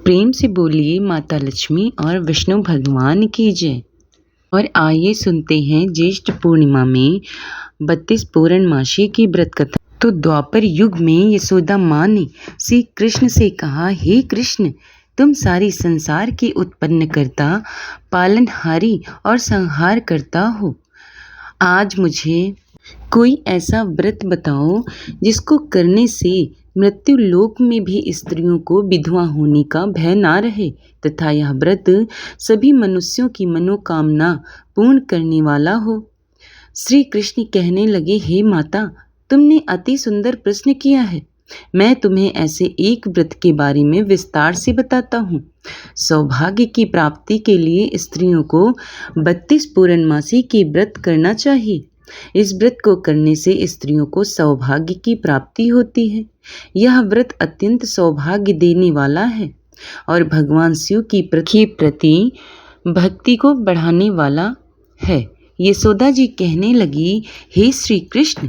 प्रेम से बोलिए माता लक्ष्मी और विष्णु भगवान की जय। और आइए सुनते हैं ज्येष्ठ पूर्णिमा में 32 पूर्णमासी की व्रत कथा। तो द्वापर युग में यशोदा माँ ने श्री कृष्ण से कहा, हे कृष्ण, तुम सारी संसार के उत्पन्न करता, पालनहारी और संहार करता हो। आज मुझे कोई ऐसा व्रत बताओ जिसको करने से मृत्यु लोक में भी स्त्रियों को विधवा होने का भय ना रहे तथा यह व्रत सभी मनुष्यों की मनोकामना पूर्ण करने वाला हो। श्री कृष्ण कहने लगे, हे माता, तुमने अति सुंदर प्रश्न किया है। मैं तुम्हें ऐसे एक व्रत के बारे में विस्तार से बताता हूँ। सौभाग्य की प्राप्ति के लिए स्त्रियों को 32 पूर्णमासी के व्रत करना चाहिए। इस व्रत को करने से स्त्रियों को सौभाग्य की प्राप्ति होती है। यह व्रत अत्यंत सौभाग्य देने वाला है और भगवान शिव की प्रति भक्ति को बढ़ाने वाला है। यशोदा जी कहने लगी, हे श्री कृष्ण,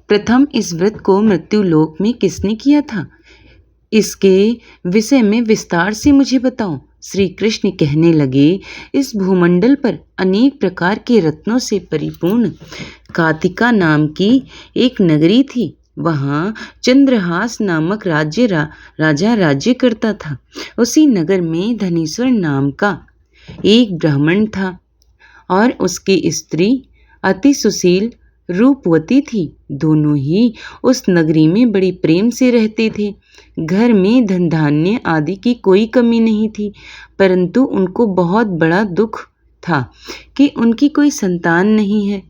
प्रथम इस व्रत को मृत्यु लोक में किसने किया था? इसके विषय में विस्तार से मुझे बताओ। श्री कृष्ण कहने लगे, इस भूमंडल पर अनेक प्रकार के रत्नों से परिपूर्ण कातिका नाम की एक नगरी थी। वहाँ चंद्रहास नामक राजा राज्य करता था। उसी नगर में धनेश्वर नाम का एक ब्राह्मण था और उसकी स्त्री अति सुशील रूपवती थी। दोनों ही उस नगरी में बड़ी प्रेम से रहते थे। घर में धन धान्य आदि की कोई कमी नहीं थी, परंतु उनको बहुत बड़ा दुख था कि उनकी कोई संतान नहीं है।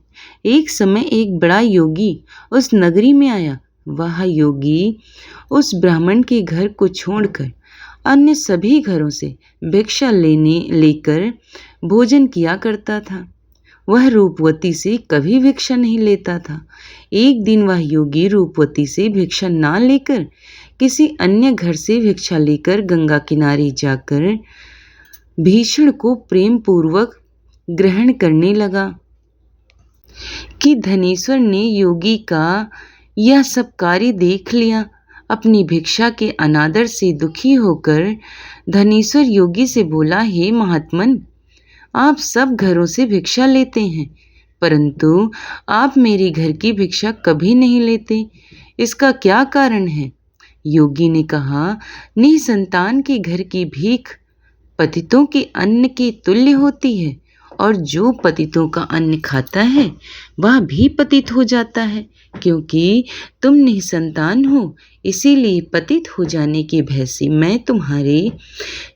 एक समय एक बड़ा योगी उस नगरी में आया। वह योगी उस ब्राह्मण के घर को छोड़कर अन्य सभी घरों से भिक्षा लेकर भोजन किया करता था। वह रूपवती से कभी भिक्षा नहीं लेता था। एक दिन वह योगी रूपवती से भिक्षा ना लेकर किसी अन्य घर से भिक्षा लेकर गंगा किनारे जाकर भीषण को प्रेम पूर्वक ग्रहण करने लगा कि धनेश्वर ने योगी का यह सब कार्य देख लिया। अपनी भिक्षा के अनादर से दुखी होकर धनेश्वर योगी से बोला, हे महात्मन, आप सब घरों से भिक्षा लेते हैं, परंतु आप मेरे घर की भिक्षा कभी नहीं लेते। इसका क्या कारण है? योगी ने कहा, निसंतान के घर की भीख पतितों के अन्न के तुल्य होती है और जो पतितों का अन्न खाता है वह भी पतित हो जाता है। क्योंकि तुम निसंतान हो, इसीलिए पतित हो जाने के भय से मैं तुम्हारे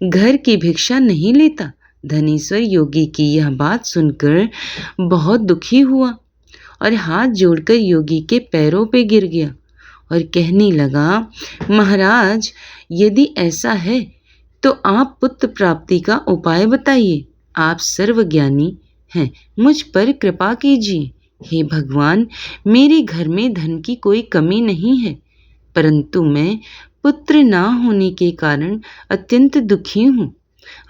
घर की भिक्षा नहीं लेता। धनेश्वर योगी की यह बात सुनकर बहुत दुखी हुआ और हाथ जोड़कर योगी के पैरों पे गिर गया और कहने लगा, महाराज, यदि ऐसा है तो आप पुत्र प्राप्ति का उपाय बताइए। आप सर्वज्ञानी हैं, मुझ पर कृपा कीजिए। हे भगवान, मेरे घर में धन की कोई कमी नहीं है, परंतु मैं पुत्र ना होने के कारण अत्यंत दुखी हूँ।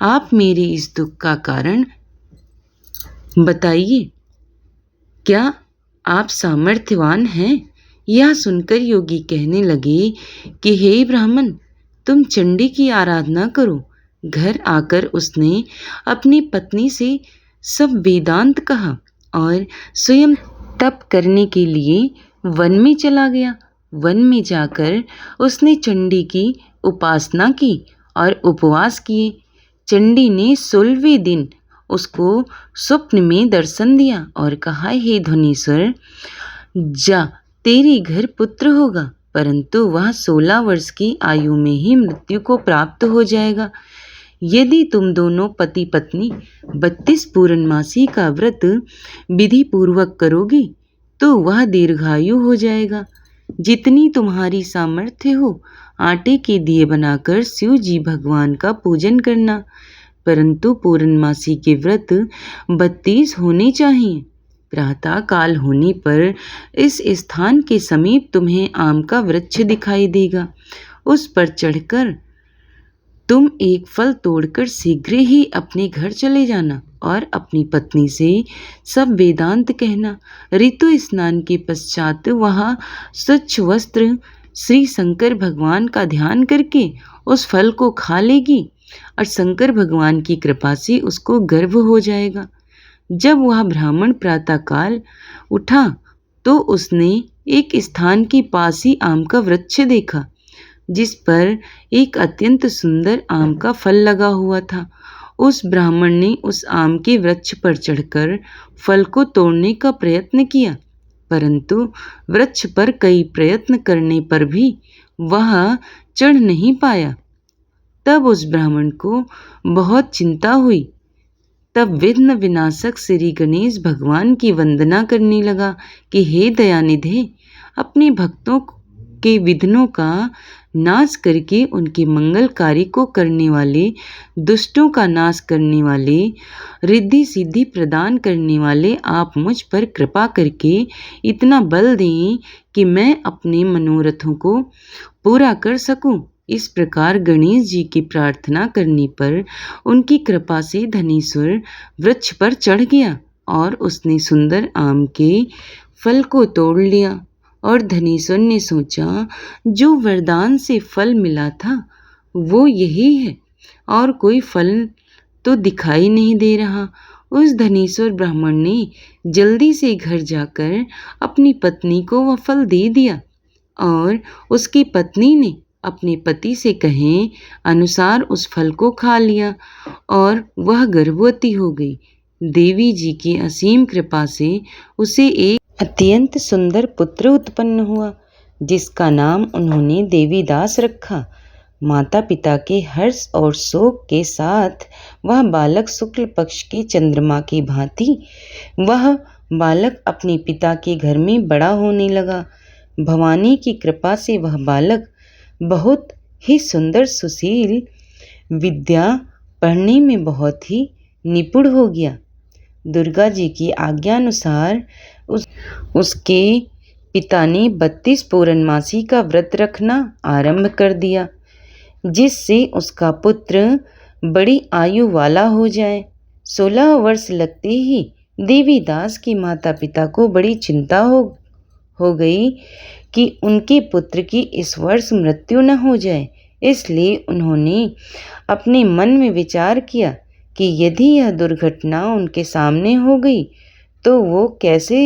आप मेरे इस दुख का कारण बताइए। क्या आप सामर्थ्यवान हैं? यह सुनकर योगी कहने लगे कि हे ब्राह्मण, तुम चंडी की आराधना करो। घर आकर उसने अपनी पत्नी से सब वेदांत कहा और स्वयं तप करने के लिए वन में चला गया। वन में जाकर उसने चंडी की उपासना की और उपवास किए। चंडी ने 16वें दिन उसको स्वप्न में दर्शन दिया और कहा, हे धनेश्वर, जा, तेरे घर पुत्र होगा, परंतु वह 16 वर्ष की आयु में ही मृत्यु को प्राप्त हो जाएगा। यदि तुम दोनों पति पत्नी 32 पूर्णमासी का व्रत विधि पूर्वक करोगे तो वह दीर्घायु हो जाएगा। जितनी तुम्हारी सामर्थ्य हो, आटे के दिए बनाकर शिव जी भगवान का पूजन करना, परंतु पूर्णमासी के व्रत 32 होने चाहिए। प्रातः काल होने पर इस स्थान के समीप तुम्हें आम का वृक्ष दिखाई देगा। उस पर चढ़कर तुम एक फल तोड़कर शीघ्र ही अपने घर चले जाना और अपनी पत्नी से सब वेदांत कहना। ऋतु स्नान के पश्चात वह स्वच्छ वस्त्र श्री शंकर भगवान का ध्यान करके उस फल को खा लेगी और शंकर भगवान की कृपा से उसको गर्व हो जाएगा। जब वह ब्राह्मण प्रातःकाल उठा तो उसने एक स्थान के पास ही आम का वृक्ष देखा, जिस पर एक अत्यंत सुंदर आम का फल लगा हुआ था। उस ब्राह्मण ने उस आम के वृक्ष पर चढ़कर फल को तोड़ने का प्रयत्न किया, परंतु वृक्ष पर कई प्रयत्न करने पर भी वह चढ़ नहीं पाया। तब उस ब्राह्मण को बहुत चिंता हुई। तब विघ्न विनाशक श्री गणेश भगवान की वंदना करने लगा कि हे दयानिधे, अपने भक्तों के विघ्नों का नाश करके उनके मंगल कार्य को करने वाले, दुष्टों का नाश करने वाले, रिद्धि सिद्धि प्रदान करने वाले आप मुझ पर कृपा करके इतना बल दें कि मैं अपने मनोरथों को पूरा कर सकूं। इस प्रकार गणेश जी की प्रार्थना करने पर उनकी कृपा से धनेश्वर वृक्ष पर चढ़ गया और उसने सुंदर आम के फल को तोड़ लिया। और धनेश्वर ने सोचा, जो वरदान से फल मिला था वो यही है और कोई फल तो दिखाई नहीं दे रहा। उस धनेश्वर ब्राह्मण ने जल्दी से घर जाकर अपनी पत्नी को वह फल दे दिया और उसकी पत्नी ने अपने पति से कहे अनुसार उस फल को खा लिया और वह गर्भवती हो गई। देवी जी की असीम कृपा से उसे एक अत्यंत सुंदर पुत्र उत्पन्न हुआ, जिसका नाम उन्होंने देवीदास रखा। माता पिता के हर्ष और शोक के साथ वह बालक शुक्ल पक्ष के चंद्रमा की भांति वह बालक अपने पिता के घर में बड़ा होने लगा। भवानी की कृपा से वह बालक बहुत ही सुंदर, सुशील, विद्या पढ़ने में बहुत ही निपुण हो गया। दुर्गा जी की आज्ञानुसार उसके पिता ने 32 पूर्णमासी का व्रत रखना आरंभ कर दिया, जिससे उसका पुत्र बड़ी आयु वाला हो जाए। 16 वर्ष लगते ही देवीदास के माता पिता को बड़ी चिंता हो गई कि उनके पुत्र की इस वर्ष मृत्यु न हो जाए। इसलिए उन्होंने अपने मन में विचार किया कि यदि यह दुर्घटना उनके सामने हो गई तो वो कैसे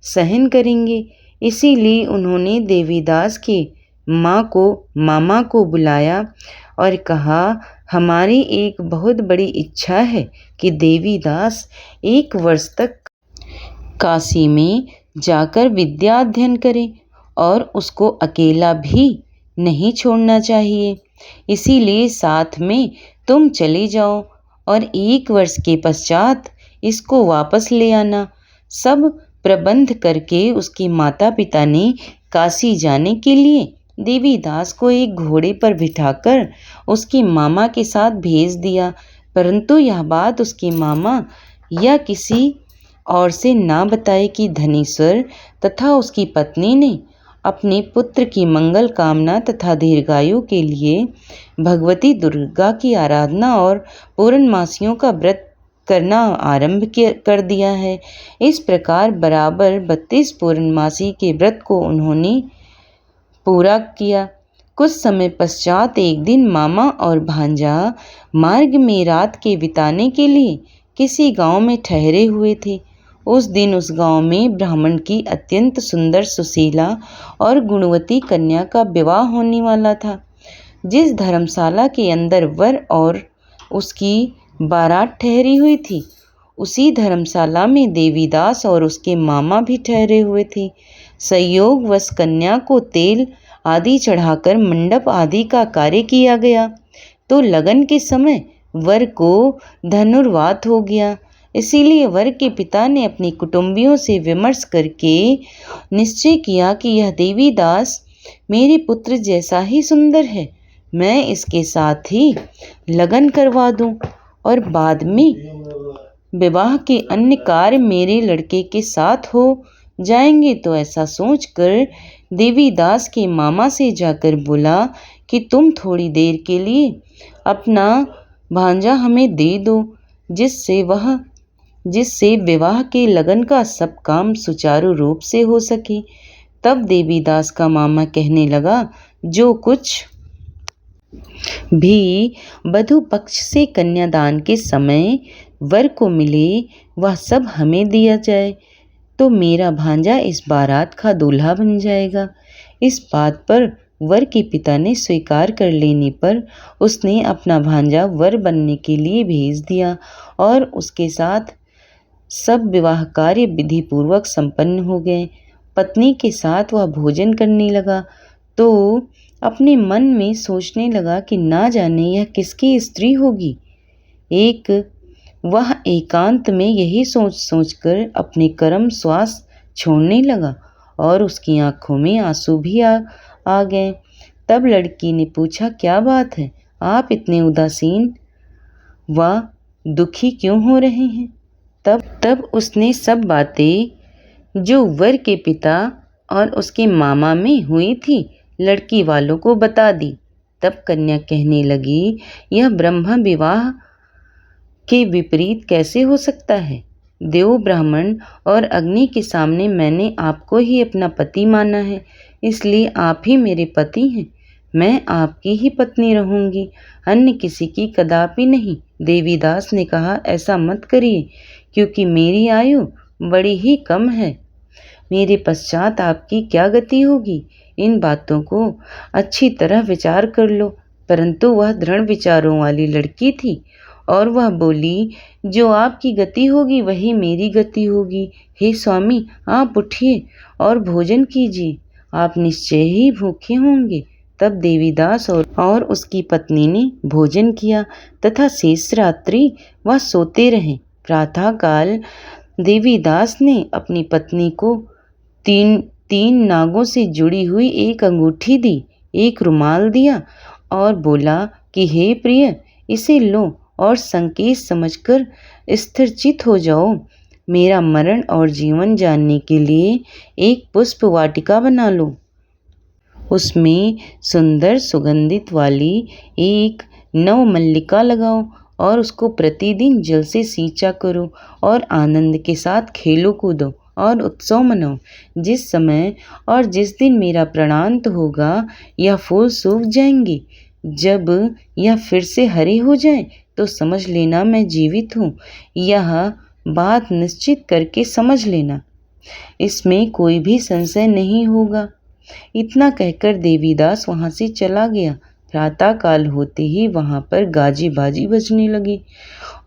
सहन करेंगे। इसीलिए उन्होंने देवीदास के मामा को बुलाया और कहा, हमारी एक बहुत बड़ी इच्छा है कि देवीदास 1 वर्ष तक काशी में जाकर विद्या अध्ययन करे और उसको अकेला भी नहीं छोड़ना चाहिए। इसीलिए साथ में तुम चले जाओ और 1 वर्ष के पश्चात इसको वापस ले आना। सब प्रबंध करके उसके माता पिता ने काशी जाने के लिए देवीदास को एक घोड़े पर बिठाकर उसके मामा के साथ भेज दिया। परंतु यह बात उसके मामा या किसी और से ना बताए कि धनेश्वर तथा उसकी पत्नी ने अपने पुत्र की मंगल कामना तथा दीर्घायु के लिए भगवती दुर्गा की आराधना और पूर्णमासियों का व्रत करना आरंभ कर दिया है। इस प्रकार बराबर 32 पूर्णमासी के व्रत को उन्होंने पूरा किया। कुछ समय पश्चात एक दिन मामा और भांजा मार्ग में रात के बिताने के लिए किसी गांव में ठहरे हुए थे। उस दिन उस गांव में ब्राह्मण की अत्यंत सुंदर, सुशीला और गुणवती कन्या का विवाह होने वाला था। जिस धर्मशाला के अंदर वर और उसकी बारात ठहरी हुई थी, उसी धर्मशाला में देवीदास और उसके मामा भी ठहरे हुए थे। संयोगवश कन्या को तेल आदि चढ़ाकर मंडप आदि का कार्य किया गया तो लगन के समय वर को धनुर्वात हो गया। इसीलिए वर के पिता ने अपने कुटुंबियों से विमर्श करके निश्चय किया कि यह देवीदास मेरे पुत्र जैसा ही सुंदर है, मैं इसके साथ ही लगन करवा दूं और बाद में विवाह के अन्य कार्य मेरे लड़के के साथ हो जाएंगे। तो ऐसा सोचकर देवीदास के मामा से जाकर बोला कि तुम थोड़ी देर के लिए अपना भांजा हमें दे दो, जिससे विवाह के लगन का सब काम सुचारू रूप से हो सके। तब देवीदास का मामा कहने लगा, जो कुछ भी वधू पक्ष से कन्यादान के समय वर को मिले वह सब हमें दिया जाए तो मेरा भांजा इस बारात का दूल्हा बन जाएगा। इस बात पर वर के पिता ने स्वीकार कर लेने पर उसने अपना भांजा वर बनने के लिए भेज दिया और उसके साथ सब विवाह कार्य विधि पूर्वक संपन्न हो गए। पत्नी के साथ वह भोजन करने लगा तो अपने मन में सोचने लगा कि ना जाने यह किसकी स्त्री होगी। वह एकांत में यही सोच सोचकर अपने कर्म श्वास छोड़ने लगा और उसकी आंखों में आंसू भी आ गए। तब लड़की ने पूछा, क्या बात है, आप इतने उदासीन व दुखी क्यों हो रहे हैं? तब उसने सब बातें जो वर के पिता और उसके मामा में हुई थी लड़की वालों को बता दी। तब कन्या कहने लगी, यह ब्रह्म विवाह के विपरीत कैसे हो सकता है? देव, ब्राह्मण और अग्नि के सामने मैंने आपको ही अपना पति माना है, इसलिए आप ही मेरे पति हैं। मैं आपकी ही पत्नी रहूंगी, अन्य किसी की कदापि नहीं। देवीदास ने कहा, ऐसा मत करिए, क्योंकि मेरी आयु बड़ी ही कम है। मेरे पश्चात आपकी क्या गति होगी? इन बातों को अच्छी तरह विचार कर लो। परंतु वह दृढ़ विचारों वाली लड़की थी और वह बोली, जो आपकी गति होगी वही मेरी गति होगी। हे स्वामी, आप उठिए और भोजन कीजिए, आप निश्चय ही भूखे होंगे। तब देवीदास और उसकी पत्नी ने भोजन किया तथा शेष रात्रि वह सोते रहे। प्रातःकाल देवीदास ने अपनी पत्नी को तीन नागों से जुड़ी हुई एक अंगूठी दी, एक रुमाल दिया और बोला कि हे प्रिय, इसे लो और संकेत समझकर स्थिरचित हो जाओ। मेरा मरण और जीवन जानने के लिए एक पुष्प वाटिका बना लो। उसमें सुंदर सुगंधित वाली एक नवमल्लिका लगाओ और उसको प्रतिदिन जल से सींचा करो और आनंद के साथ खेलो कूदो और उत्सव मनाओ। जिस समय और जिस दिन मेरा प्राणांत होगा यह फूल सूख जाएंगे। जब यह फिर से हरे हो जाए तो समझ लेना मैं जीवित हूँ। यह बात निश्चित करके समझ लेना, इसमें कोई भी संशय नहीं होगा। इतना कहकर देवीदास वहाँ से चला गया। प्रातःकाल होते ही वहाँ पर गाजी बाजी बजने लगी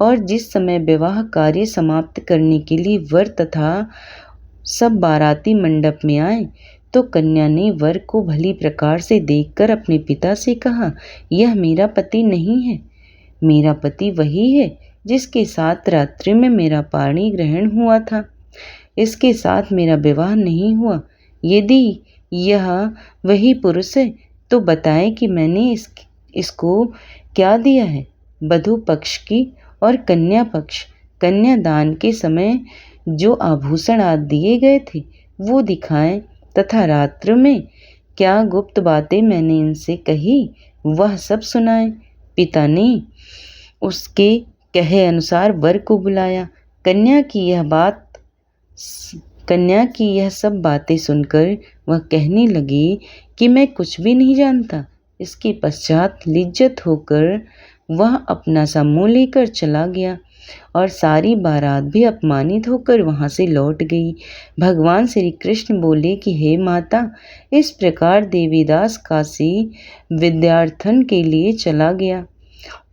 और जिस समय विवाह कार्य समाप्त करने के लिए वर तथा सब बाराती मंडप में आए तो कन्या ने वर को भली प्रकार से देखकर अपने पिता से कहा, यह मेरा पति नहीं है। मेरा पति वही है जिसके साथ रात्रि में मेरा पाणी ग्रहण हुआ था। इसके साथ मेरा विवाह नहीं हुआ। यदि यह वही पुरुष है तो बताएं कि मैंने इसको क्या दिया है। वधू पक्ष की और कन्या पक्ष कन्यादान के समय जो आभूषण आदि दिए गए थे वो दिखाएं तथा रात्र में क्या गुप्त बातें मैंने इनसे कही वह सब सुनाएं। पिता ने उसके कहे अनुसार वर को बुलाया। कन्या की यह सब बातें सुनकर वह कहने लगी कि मैं कुछ भी नहीं जानता। इसके पश्चात लिज्जत होकर वह अपना सा मुँह लेकर चला गया और सारी बारात भी अपमानित होकर वहाँ से लौट गई। भगवान श्री कृष्ण बोले कि हे माता, इस प्रकार देवीदास काशी विद्यार्थन के लिए चला गया।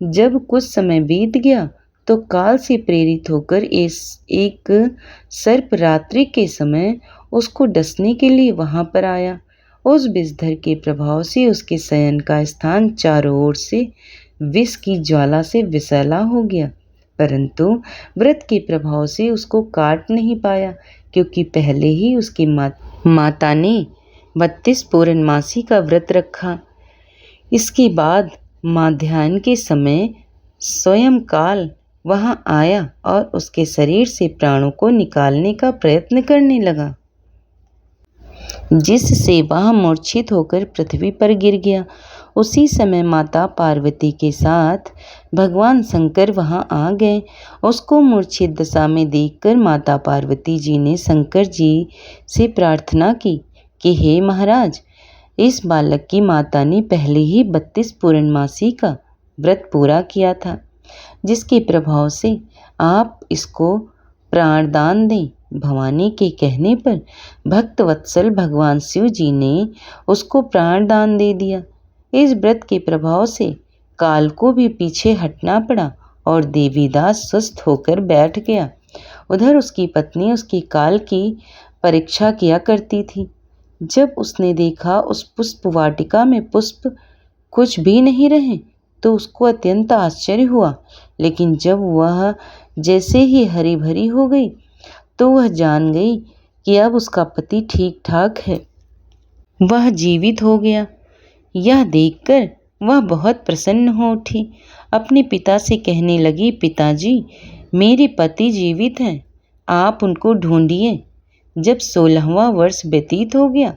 जब कुछ समय बीत गया तो काल से प्रेरित होकर एक सर्प रात्रि के समय उसको डसने के लिए वहां पर आया। उस विषधर के प्रभाव से उसके शयन का स्थान चारों ओर से विष की ज्वाला से विषैला हो गया, परंतु व्रत के प्रभाव से उसको काट नहीं पाया, क्योंकि पहले ही उसकी माता ने 32 पूर्णमासी का व्रत रखा। इसके बाद माध्याह्न के समय स्वयं काल वहां आया और उसके शरीर से प्राणों को निकालने का प्रयत्न करने लगा, जिससे वह मूर्छित होकर पृथ्वी पर गिर गया। उसी समय माता पार्वती के साथ भगवान शंकर वहां आ गए। उसको मूर्छित दशा में देखकर माता पार्वती जी ने शंकर जी से प्रार्थना की कि हे महाराज, इस बालक की माता ने पहले ही 32 पूर्णमासी का व्रत पूरा किया था, जिसके प्रभाव से आप इसको प्राणदान दें। भवानी के कहने पर भक्त वत्सल भगवान शिव जी ने उसको प्राणदान दे दिया। इस व्रत के प्रभाव से काल को भी पीछे हटना पड़ा और देवीदास स्वस्थ होकर बैठ गया। उधर उसकी पत्नी उसकी काल की परीक्षा किया करती थी। जब उसने देखा उस पुष्प वाटिका में पुष्प कुछ भी नहीं रहे तो उसको अत्यंत आश्चर्य हुआ, लेकिन जब वह जैसे ही हरी भरी हो गई तो वह जान गई कि अब उसका पति ठीक ठाक है, वह जीवित हो गया। यह देखकर वह बहुत प्रसन्न हो उठी। अपने पिता से कहने लगी, पिताजी, मेरे पति जीवित हैं, आप उनको ढूंढिए। जब 16वां वर्ष व्यतीत हो गया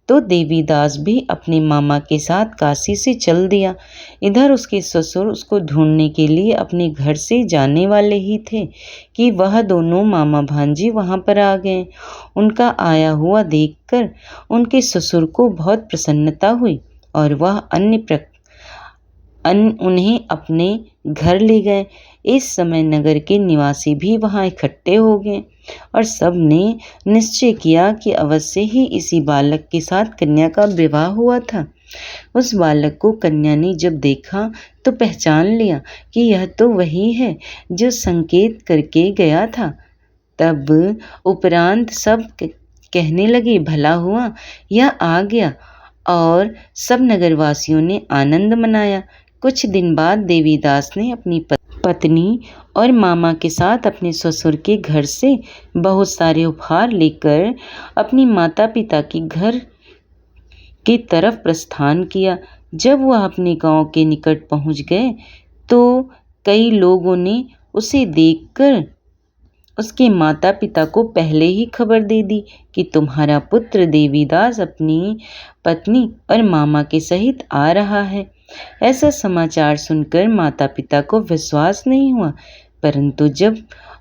तो देवीदास भी अपने मामा के साथ काशी से चल दिया। इधर उसके ससुर उसको ढूंढने के लिए अपने घर से जाने वाले ही थे कि वह दोनों मामा भांजी वहां पर आ गए। उनका आया हुआ देखकर उनके ससुर को बहुत प्रसन्नता हुई और वह उन्हें अपने घर ले गए। इस समय नगर के निवासी भी वहां इकट्ठे हो गए और सब ने निश्चय किया कि अवश्य ही इसी बालक के साथ कन्या का विवाह हुआ था। उस बालक को कन्या ने जब देखा तो पहचान लिया कि यह तो वही है जो संकेत करके गया था। तब उपरांत सब कहने लगे, भला हुआ यह आ गया, और सब नगरवासियों ने आनंद मनाया। कुछ दिन बाद देवीदास ने अपनी पत्नी और मामा के साथ अपने ससुर के घर से बहुत सारे उपहार लेकर अपनी माता पिता के घर की तरफ प्रस्थान किया। जब वह अपने गांव के निकट पहुंच गए तो कई लोगों ने उसे देखकर उसके माता पिता को पहले ही खबर दे दी कि तुम्हारा पुत्र देवीदास अपनी पत्नी और मामा के सहित आ रहा है। ऐसा समाचार सुनकर माता पिता को विश्वास नहीं हुआ, परंतु जब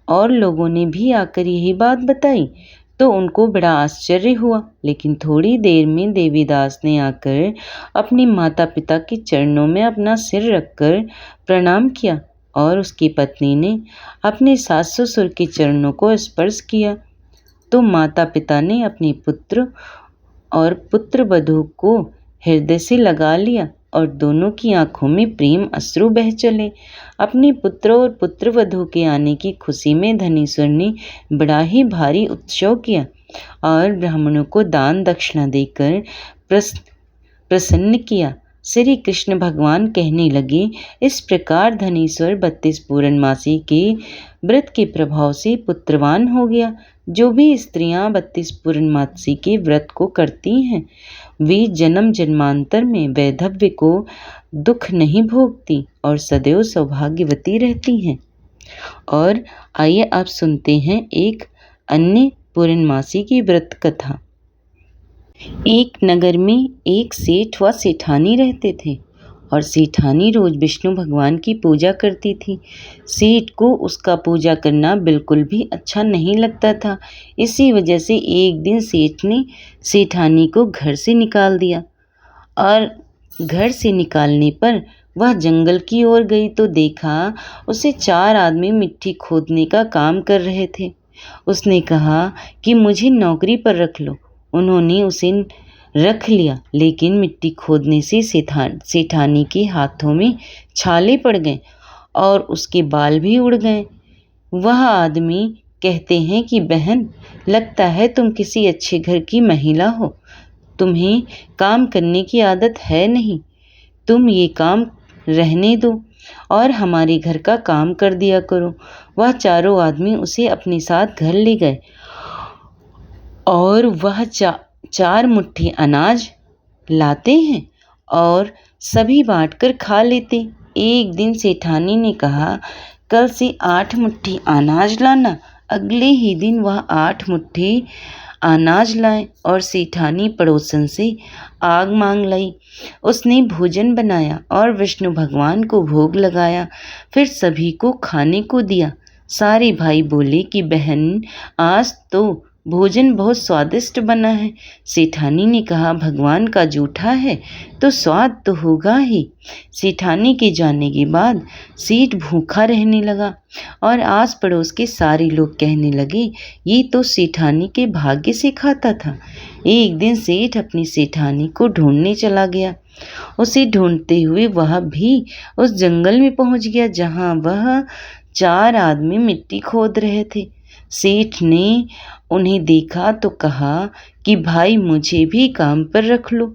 और लोगों ने भी आकर यही बात बताई तो उनको बड़ा आश्चर्य हुआ। लेकिन थोड़ी देर में देवीदास ने आकर अपने माता पिता के चरणों में अपना सिर रखकर प्रणाम किया और उसकी पत्नी ने अपने सास ससुर के चरणों को स्पर्श किया तो माता पिता ने अपने पुत्र और पुत्रवधू को हृदय से लगा लिया और दोनों की आंखों में प्रेम अश्रु बह चले। अपने पुत्र और पुत्रवधू के आने की खुशी में धनेश्वर ने बड़ा ही भारी उत्सव किया और ब्राह्मणों को दान दक्षिणा देकर प्रसन्न किया। श्री कृष्ण भगवान कहने लगे, इस प्रकार धनेश्वर 32 पूर्णमासी के व्रत के प्रभाव से पुत्रवान हो गया। जो भी स्त्रियां 32 पूर्णमासी के व्रत को करती हैं वे जन्म जन्मांतर में वैधव्य को दुख नहीं भोगती और सदैव सौभाग्यवती रहती हैं। और आइए आप सुनते हैं एक अन्य पूर्णमासी की व्रत कथा। एक नगर में एक सेठ व सेठानी रहते थे और सेठानी रोज विष्णु भगवान की पूजा करती थी। सेठ को उसका पूजा करना बिल्कुल भी अच्छा नहीं लगता था। इसी वजह से एक दिन सेठ ने सेठानी को घर से निकाल दिया और घर से निकालने पर वह जंगल की ओर गई तो देखा उसे 4 आदमी मिट्टी खोदने का काम कर रहे थे। उसने कहा कि मुझे नौकरी पर रख लो। उन्होंने उसे रख लिया, लेकिन मिट्टी खोदने से सेठानी के हाथों में छाले पड़ गए और उसके बाल भी उड़ गए। वह आदमी कहते हैं कि बहन, लगता है तुम किसी अच्छे घर की महिला हो, तुम्हें काम करने की आदत है नहीं, तुम ये काम रहने दो और हमारे घर का काम कर दिया करो। वह चारों आदमी उसे अपने साथ घर ले गए और वह 4 मुट्ठी अनाज लाते हैं और सभी बांटकर खा लेते। एक दिन सेठानी ने कहा, कल से 8 मुट्ठी अनाज लाना। अगले ही दिन वह 8 मुट्ठी अनाज लाए और सेठानी पड़ोसन से आग मांग लाई। उसने भोजन बनाया और विष्णु भगवान को भोग लगाया, फिर सभी को खाने को दिया। सारे भाई बोले कि बहन, आज तो भोजन बहुत स्वादिष्ट बना है। सेठानी ने कहा, भगवान का जूठा है तो स्वाद तो होगा ही। सेठानी के जाने के बाद सेठ भूखा रहने लगा और आस पड़ोस के सारे लोग कहने लगे, ये तो सेठानी के भाग्य से खाता था। एक दिन सेठ अपनी सेठानी को ढूंढने चला गया। उसे ढूंढते हुए वह भी उस जंगल में पहुंच गया जहां वह 4 आदमी मिट्टी खोद रहे थे। सेठ ने उन्हें देखा तो कहा कि भाई मुझे भी काम पर रख लो।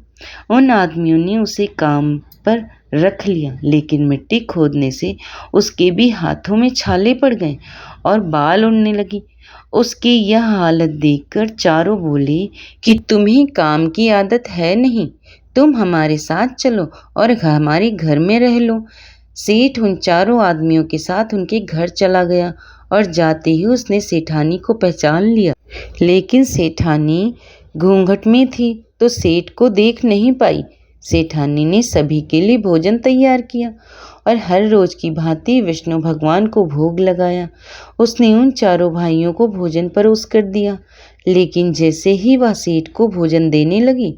उन आदमियों ने उसे काम पर रख लिया, लेकिन मिट्टी खोदने से उसके भी हाथों में छाले पड़ गए और बाल उड़ने लगी। उसकी यह हालत देखकर चारों बोले कि तुम्हें काम की आदत है नहीं, तुम हमारे साथ चलो और हमारे घर में रह लो। सेठ उन चारों आदमियों के साथ उनके घर चला गया और जाते ही उसने सेठानी को पहचान लिया, लेकिन सेठानी घूंघट में थी तो सेठ को देख नहीं पाई। सेठानी ने सभी के लिए भोजन तैयार किया और हर रोज की भांति विष्णु भगवान को भोग लगाया। उसने उन चारों भाइयों को भोजन परोस कर दिया, लेकिन जैसे ही वह सेठ को भोजन देने लगी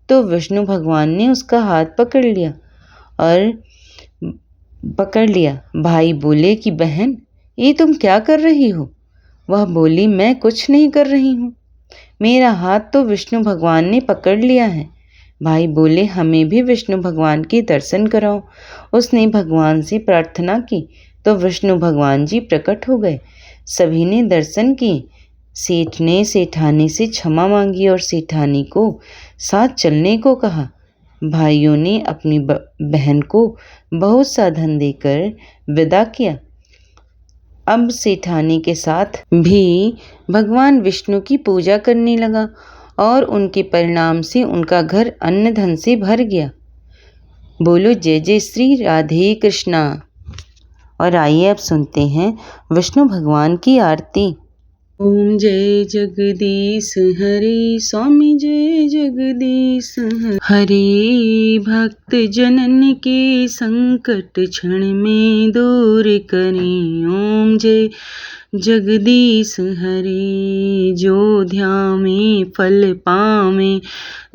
तो विष्णु भगवान ने उसका हाथ पकड़ लिया। भाई बोले कि बहन, ये तुम क्या कर रही हो? वह बोली, मैं कुछ नहीं कर रही हूँ, मेरा हाथ तो विष्णु भगवान ने पकड़ लिया है। भाई बोले, हमें भी विष्णु भगवान के दर्शन कराओ। उसने भगवान से प्रार्थना की तो विष्णु भगवान जी प्रकट हो गए। सभी ने दर्शन किए। सेठ ने सेठानी से क्षमा मांगी और सेठानी को साथ चलने को कहा। भाइयों ने अपनी बहन को बहुत सा धन देकर विदा किया। अब सेठानी के साथ भी भगवान विष्णु की पूजा करने लगा और उनके परिणाम से उनका घर अन्न धन से भर गया। बोलो जय जय श्री राधे कृष्णा। और आइए अब सुनते हैं विष्णु भगवान की आरती। ओम जय जगदीश हरे, स्वामी जय जगदीश हरे। भक्त जनन के संकट क्षण में दूर करें। ओम जय जगदीश हरे। जो ध्यावे फल पावे,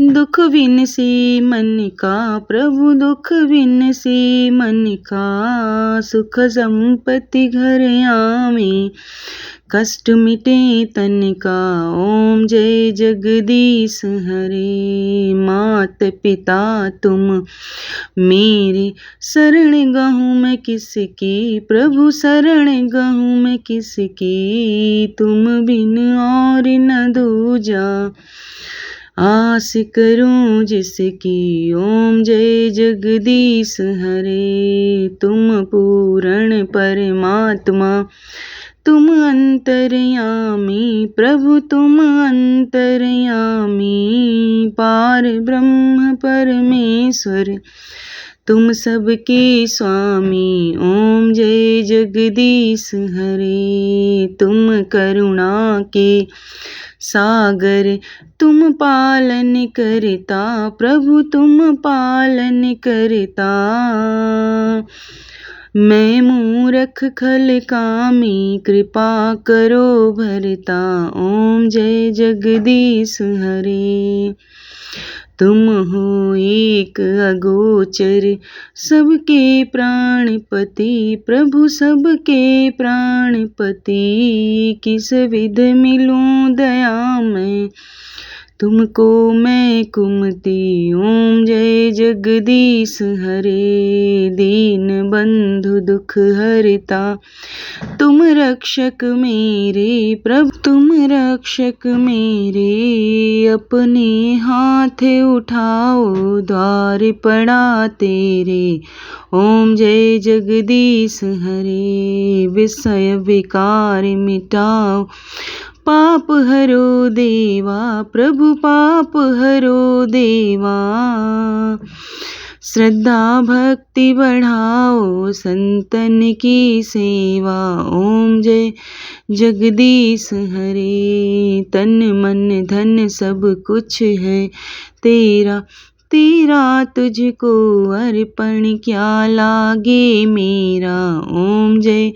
दुख बिन से मन का प्रभु, दुख बिन से मन का। सुख संपत्ति घर आवे, कष्ट मिटे तन का। ओम जय जगदीश हरे। मात पिता तुम मेरे, शरण गहूँ मैं किसकी, प्रभु शरण गहूँ मैं किसकी। तुम बिन और न दूजा, आस करूं जिसकी। ओम जय जगदीश हरे। तुम पूर्ण परमात्मा, तुम अंतर्यामी प्रभु, तुम अंतर्यामी। पार ब्रह्म परमेश्वर, तुम सबके स्वामी। ओम जय जगदीश हरे। तुम करुणा के सागर, तुम पालन करता प्रभु, तुम पालन करता। मैं मूरख खल कामी, कृपा करो भरता। ओम जय जगदीश हरे। तुम हो एक अगोचर, सबके प्राणपति प्रभु, सबके प्राणपति। किस विध मिलूं दया मैं, तुमको मैं कुमति। ओम जय जगदीश हरे। दीन बंधु दुख हरता, तुम रक्षक मेरे प्रभु, तुम रक्षक मेरे। अपने हाथ उठाओ, द्वार पड़ा तेरे। ओम जय जगदीश हरे। विषय विकार मिटाओ, पाप हरो देवा प्रभु, पाप हरो देवा। श्रद्धा भक्ति बढ़ाओ, संतन की सेवा। ओम जय जगदीश हरे। तन मन धन सब कुछ है तेरा, तेरा तुझको अर्पण क्या लागे मेरा। ओम जय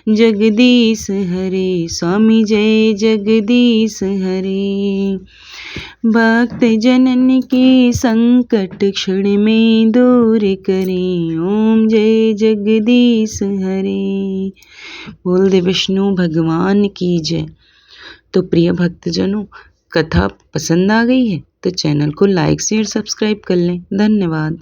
जगदीश हरे। स्वामी जय जगदीश हरे। भक्त जनन के संकट क्षण में दूर करें। ओम जय जगदीश हरे। बोल दे विष्णु भगवान की जय। तो प्रिय भक्तजनों, कथा पसंद आ गई है तो चैनल को लाइक शेयर सब्सक्राइब कर लें। धन्यवाद।